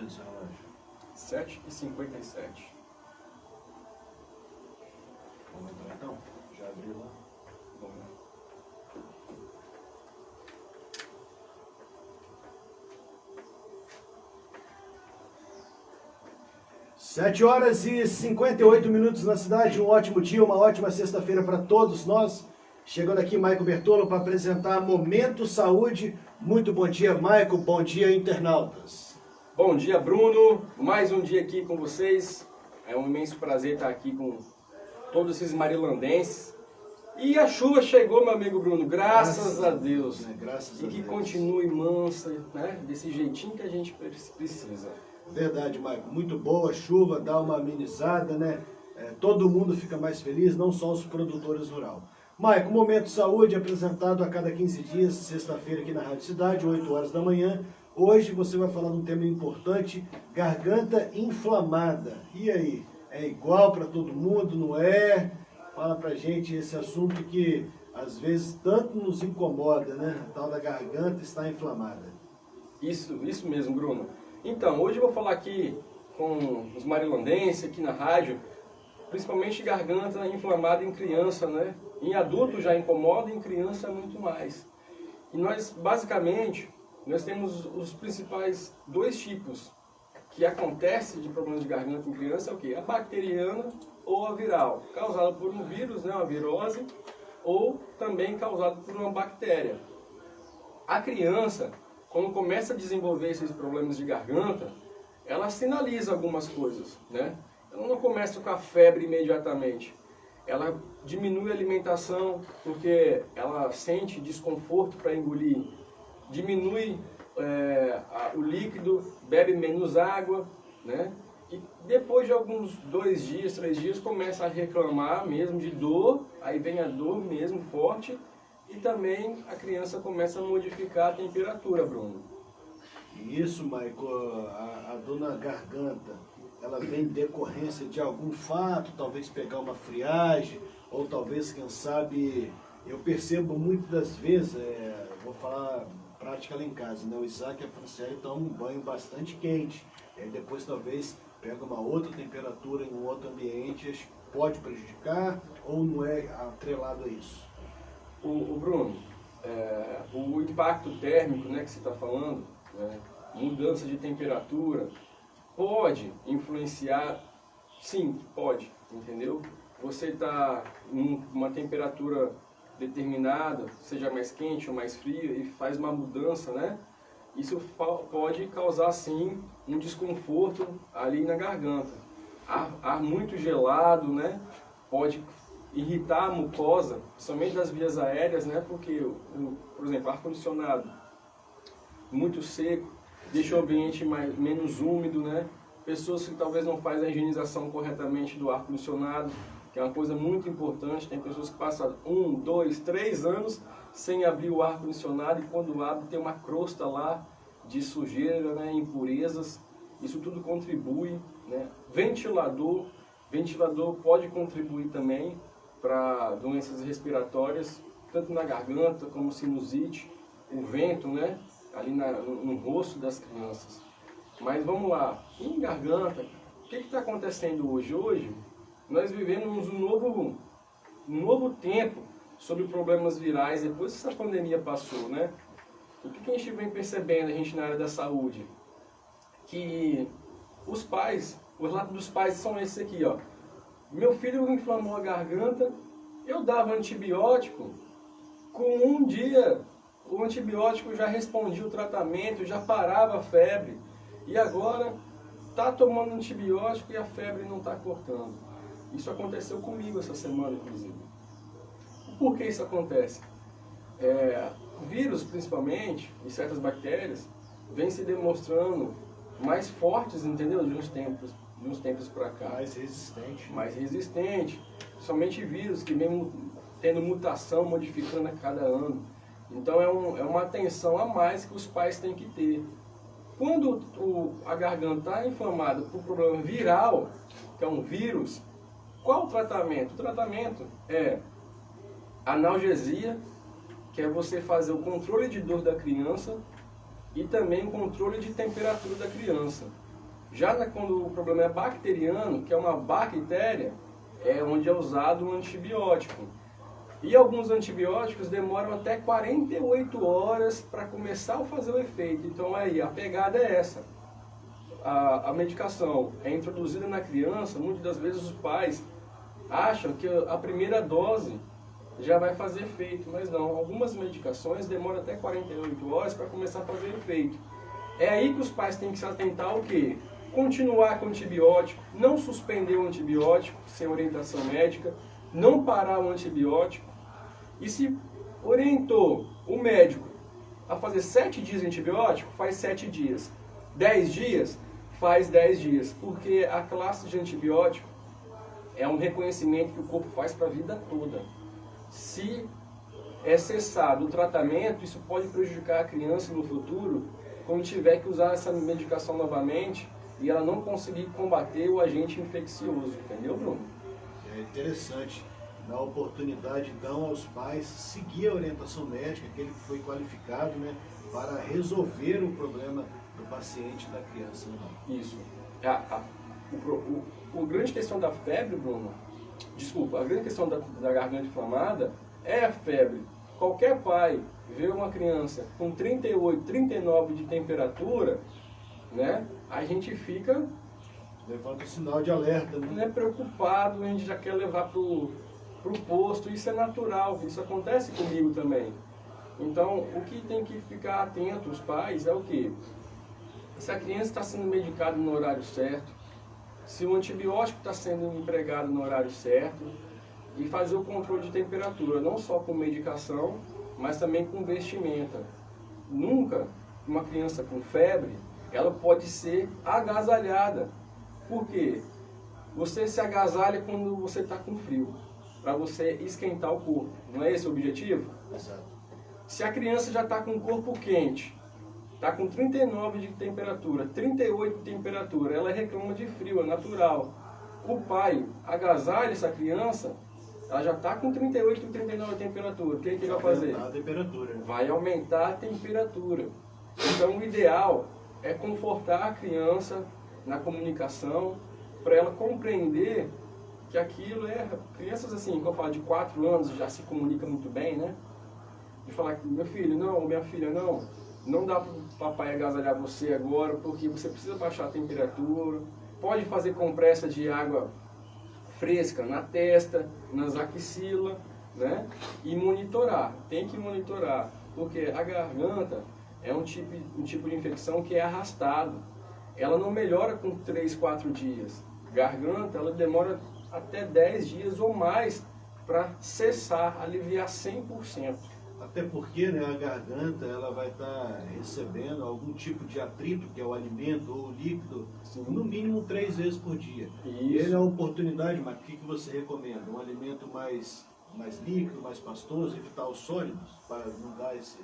minutinhos do seu relógio? 7h57. Vamos entrar então? Já abriu lá? Vamos lá. Sete horas e 58 minutos na cidade, um ótimo dia, uma ótima sexta-feira para todos nós. Chegando aqui Maico Bertolo para apresentar Momento Saúde. Muito bom dia, Maico, bom dia, internautas. Bom dia, Bruno. Mais um dia aqui com vocês. É um imenso prazer estar aqui com todos esses marilandenses. E a chuva chegou, meu amigo Bruno, graças a Deus. Né? Graças e a que Deus. Continue mansa, né? Desse jeitinho que a gente precisa. Verdade, Maico. Muito boa a chuva, dá uma amenizada, né? Todo mundo fica mais feliz, não só os produtores rurais. Maico, Momento Saúde apresentado a cada 15 dias, sexta-feira aqui na Rádio Cidade, 8 horas da manhã. Hoje você vai falar de um tema importante, garganta inflamada. E aí, é igual para todo mundo, não é? Fala pra gente esse assunto que às vezes tanto nos incomoda, né? A tal da garganta está inflamada. Isso mesmo, Bruno. Então, hoje eu vou falar aqui com os marilandenses aqui na rádio, principalmente garganta inflamada em criança, né? Em adulto já incomoda, em criança muito mais. E nós, basicamente, nós temos os principais dois tipos que acontece de problemas de garganta em criança, é o quê? A bacteriana ou a viral, causada por um vírus, né, uma virose, ou também causada por uma bactéria. A criança, quando começa a desenvolver esses problemas de garganta, ela sinaliza algumas coisas, né? Ela não começa com a febre imediatamente. Ela diminui a alimentação porque ela sente desconforto para engolir. Diminui o líquido, bebe menos água, né? E depois de alguns 2 dias, 3 dias, começa a reclamar mesmo de dor, aí vem a dor mesmo forte, e também a criança começa a modificar a temperatura, Bruno. E isso, Maico, a dor na garganta, ela vem em decorrência de algum fato, talvez pegar uma friagem, ou talvez, quem sabe, eu percebo muitas das vezes, vou falar prática lá em casa, né? O Isaac e a Franciele tomam um banho bastante quente, aí depois talvez pega uma outra temperatura em um outro ambiente, acho que pode prejudicar ou não é atrelado a isso? O Bruno, o impacto térmico, né, que você está falando, né, mudança de temperatura, pode influenciar, sim, pode, entendeu? Você está em uma temperatura determinada, seja mais quente ou mais fria, e faz uma mudança, né? Isso pode causar, sim, um desconforto ali na garganta. Ar muito gelado, né? Pode irritar a mucosa, principalmente das vias aéreas, né? Porque, por exemplo, ar-condicionado muito seco, deixa o ambiente menos úmido, né? Pessoas que talvez não fazem a higienização corretamente do ar-condicionado, que é uma coisa muito importante. Tem pessoas que passam 1, 2, 3 anos sem abrir o ar-condicionado, e quando abre tem uma crosta lá de sujeira, né? Impurezas. Isso tudo contribui, né? Ventilador pode contribuir também para doenças respiratórias, tanto na garganta como sinusite, o vento, né? Ali no rosto das crianças. Mas vamos lá, em garganta, o que está acontecendo hoje? Hoje nós vivemos um novo tempo sobre problemas virais, depois que essa pandemia passou, né? O que a gente vem percebendo, a gente na área da saúde? Que os relatos dos pais são esses aqui, ó. Meu filho inflamou a garganta, eu dava antibiótico, com um dia o antibiótico já respondia o tratamento, já parava a febre, e agora está tomando antibiótico e a febre não está cortando. Isso aconteceu comigo essa semana, inclusive. Por que isso acontece? Vírus, principalmente, e certas bactérias, vêm se demonstrando mais fortes, entendeu? De uns tempos para cá. Mais resistente. Mais resistente. Somente vírus que vem tendo mutação, modificando a cada ano. Então é uma atenção a mais que os pais têm que ter. Quando a garganta está inflamada por problema viral, que é um vírus, qual o tratamento? O tratamento é analgesia, que é você fazer o controle de dor da criança e também o controle de temperatura da criança. Quando o problema é bacteriano, que é uma bactéria, é onde é usado um antibiótico. E alguns antibióticos demoram até 48 horas para começar a fazer o efeito. Então aí, a pegada é essa. A medicação é introduzida na criança, muitas das vezes os pais acham que a primeira dose já vai fazer efeito, mas não. Algumas medicações demoram até 48 horas para começar a fazer efeito. É aí que os pais têm que se atentar ao quê? Continuar com o antibiótico, não suspender o antibiótico sem orientação médica, não parar o antibiótico. E se orientou o médico a fazer 7 dias de antibiótico, faz 7 dias. 10 dias, faz 10 dias. Porque a classe de antibiótico é um reconhecimento que o corpo faz para a vida toda. Se é cessado o tratamento, isso pode prejudicar a criança no futuro, quando tiver que usar essa medicação novamente e ela não conseguir combater o agente infeccioso. Entendeu, Bruno? É interessante. Dar oportunidade, então, aos pais seguir a orientação médica, aquele que foi qualificado, né, para resolver o problema do paciente, da criança. Não. Isso. A grande questão da febre, Bruno, desculpa, a grande questão da garganta inflamada é a febre. Qualquer pai vê uma criança com 38, 39 de temperatura, né, a gente fica... Levanta o sinal de alerta, né? Não é preocupado, a gente já quer levar para o posto, isso é natural, isso acontece comigo também. Então, o que tem que ficar atento os pais é o quê? Se a criança está sendo medicada no horário certo, se o antibiótico está sendo empregado no horário certo, e fazer o controle de temperatura, não só com medicação, mas também com vestimenta. Nunca uma criança com febre, ela pode ser agasalhada. Por quê? Você se agasalha quando você está com frio, para você esquentar o corpo. Não é esse o objetivo? Exato. Se a criança já está com o corpo quente, está com 39 de temperatura, 38 de temperatura, ela reclama de frio, é natural. O pai agasalha essa criança, ela já está com 38 e 39 de temperatura. O que ele vai fazer? Vai aumentar a temperatura. Vai aumentar a temperatura. Então o ideal é confortar a criança na comunicação, para ela compreender que aquilo é... Crianças assim, quando eu falo de 4 anos, já se comunica muito bem, né? De falar que, meu filho, não, minha filha, não dá para o papai agasalhar você agora, porque você precisa baixar a temperatura. Pode fazer compressa de água fresca na testa, nas axilas, né? E monitorar, tem que monitorar, porque a garganta é um tipo de infecção que é arrastado. Ela não melhora com 3, 4 dias. Garganta, ela demora até 10 dias ou mais para cessar, aliviar 100%. Até porque, né, a garganta ela vai estar recebendo algum tipo de atrito, que é o alimento ou o líquido, no mínimo 3 vezes por dia. E ele é uma oportunidade, mas o que você recomenda? Um alimento mais líquido, mais pastoso, evitar os sólidos, para não dar essa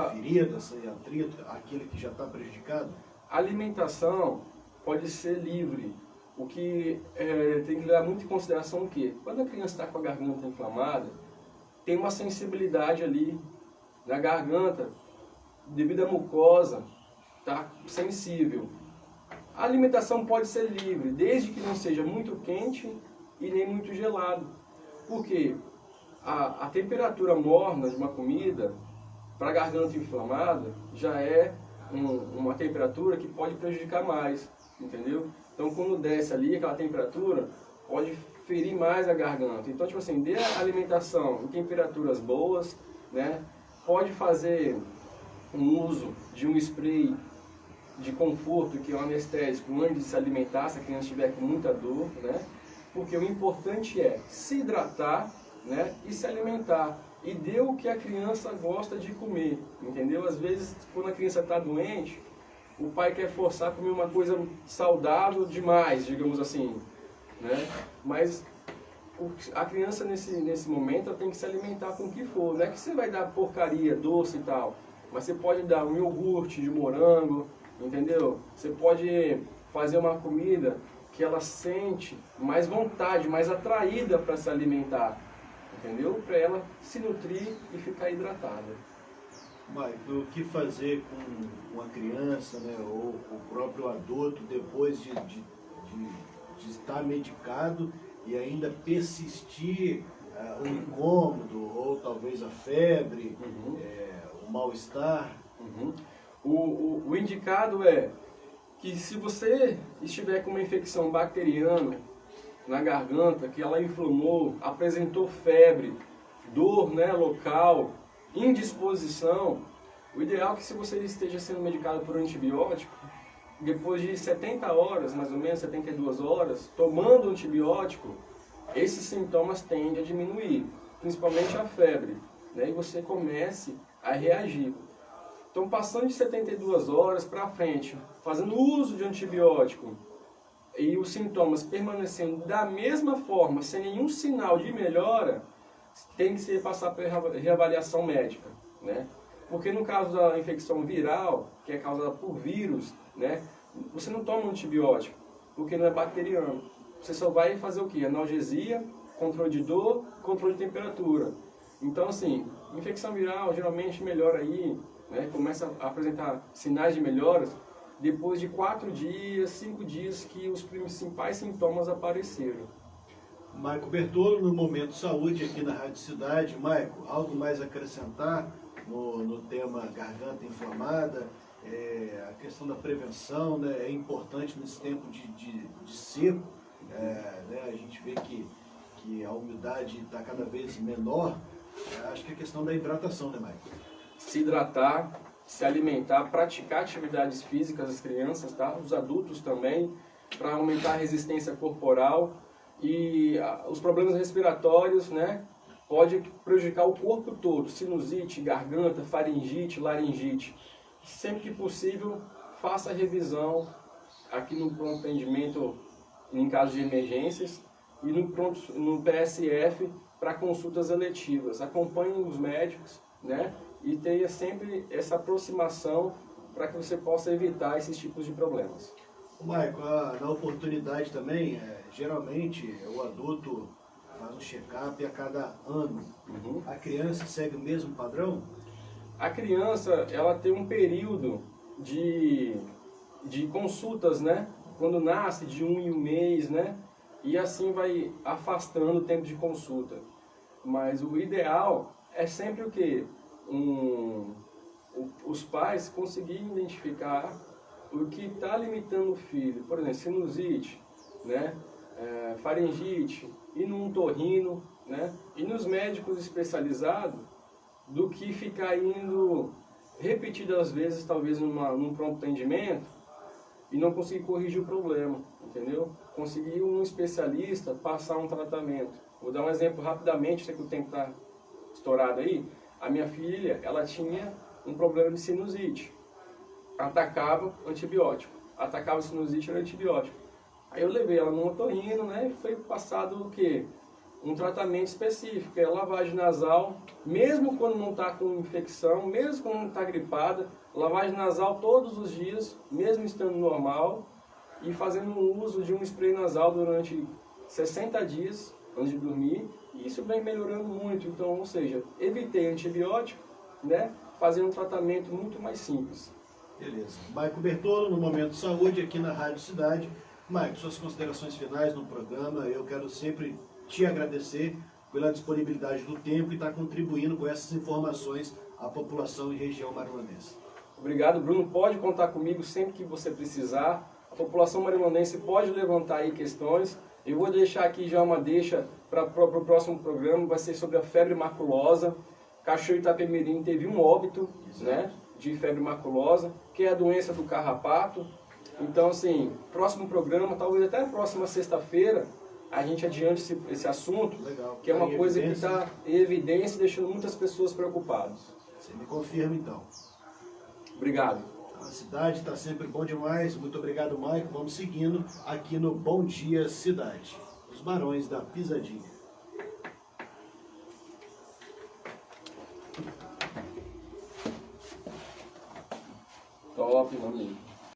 ferida, esse atrito, aquele que já está prejudicado? A alimentação pode ser livre. O que tem que levar muito em consideração o quê? Quando a criança está com a garganta inflamada, tem uma sensibilidade ali na garganta, devido à mucosa, tá sensível. A alimentação pode ser livre, desde que não seja muito quente e nem muito gelado. Por quê? A temperatura morna de uma comida, para a garganta inflamada, já é uma temperatura que pode prejudicar mais, entendeu? Então, quando desce ali aquela temperatura, pode ferir mais a garganta. Então, tipo assim, dê a alimentação em temperaturas boas, né? Pode fazer um uso de um spray de conforto, que é um anestésico, antes de se alimentar, se a criança estiver com muita dor, né? Porque o importante é se hidratar, né? E se alimentar. E dê o que a criança gosta de comer, entendeu? Às vezes, quando a criança está doente, o pai quer forçar a comer uma coisa saudável demais, digamos assim, né? Mas a criança nesse momento ela tem que se alimentar com o que for. Não é que você vai dar porcaria, doce e tal, mas você pode dar um iogurte de morango, entendeu? Você pode fazer uma comida que ela sente mais vontade, mais atraída para se alimentar, entendeu? Para ela se nutrir e ficar hidratada. Mike, o que fazer com uma criança, né, ou o próprio adulto depois de estar medicado e ainda persistir o incômodo, ou talvez a febre, o mal-estar? Uhum. O indicado é que se você estiver com uma infecção bacteriana na garganta, que ela inflamou, apresentou febre, dor, né, local, indisposição, o ideal é que se você esteja sendo medicado por um antibiótico, depois de 70 horas, mais ou menos 72 horas, tomando antibiótico, esses sintomas tendem a diminuir, principalmente a febre, né, e você comece a reagir. Então, passando de 72 horas para frente, fazendo uso de antibiótico e os sintomas permanecendo da mesma forma, sem nenhum sinal de melhora, tem que se passar por reavaliação médica, né? Porque no caso da infecção viral, que é causada por vírus, né, você não toma um antibiótico, porque não é bacteriano. Você só vai fazer o quê? Analgesia, controle de dor, controle de temperatura. Então, assim, infecção viral geralmente melhora aí, né, começa a apresentar sinais de melhoras depois de 4 dias, 5 dias que os principais sintomas apareceram. Maico Bertolo, no Momento Saúde, aqui na Rádio Cidade. Maico, algo mais a acrescentar no tema garganta inflamada? A questão da prevenção, né, é importante nesse tempo de seco. Né, a gente vê que a umidade está cada vez menor. Acho que é a questão da hidratação, né, Maico? Se hidratar, se alimentar, praticar atividades físicas das crianças, tá? Os adultos também, para aumentar a resistência corporal. E os problemas respiratórios, né, pode prejudicar o corpo todo, sinusite, garganta, faringite, laringite. Sempre que possível, faça a revisão aqui no pronto atendimento em caso de emergências e no PSF para consultas eletivas. Acompanhe os médicos, né, e tenha sempre essa aproximação para que você possa evitar esses tipos de problemas. Maico, na oportunidade também, geralmente o adulto faz um check-up a cada ano. A criança segue o mesmo padrão? A criança, ela tem um período de consultas, né? Quando nasce, de 1 em 1 mês, né? E assim vai afastando o tempo de consulta. Mas o ideal é sempre o quê? Os pais conseguirem identificar o que está limitando o filho. Por exemplo, sinusite, né? Faringite, e num otorrino, né? E nos médicos especializados, do que ficar indo repetidas vezes, talvez num pronto atendimento, e não conseguir corrigir o problema, entendeu? Conseguir um especialista passar um tratamento. Vou dar um exemplo rapidamente, sei que o tempo está estourado aí. A minha filha, ela tinha um problema de sinusite. Atacava antibiótico. Atacava sinusite, era antibiótico. Aí eu levei ela no otorrino, né, e foi passado o quê? Um tratamento específico, que é lavagem nasal, mesmo quando não está com infecção, mesmo quando não está gripada, lavagem nasal todos os dias, mesmo estando normal, e fazendo uso de um spray nasal durante 60 dias antes de dormir, e isso vem melhorando muito. Então, ou seja, evitei antibiótico, né, fazendo um tratamento muito mais simples. Beleza. Maico Bertolo, no Momento Saúde, aqui na Rádio Cidade. Maico, suas considerações finais no programa. Eu quero sempre te agradecer pela disponibilidade do tempo e estar contribuindo com essas informações à população e região maranhense. Obrigado, Bruno. Pode contar comigo sempre que você precisar. A população maranhense pode levantar aí questões. Eu vou deixar aqui já uma deixa para o próximo programa, vai ser sobre a febre maculosa. Cachoeiro Itapemirim teve um óbito, né, de febre maculosa, que é a doença do carrapato. Então, assim, próximo programa, talvez até a próxima sexta-feira, a gente adiante esse assunto, Legal. que é uma coisa que está em evidência, deixando muitas pessoas preocupadas. Você me confirma, então. Obrigado. A cidade está sempre bom demais. Muito obrigado, Maico. Vamos seguindo aqui no Bom Dia Cidade. Os Barões da Pisadinha. Top, meu amigo.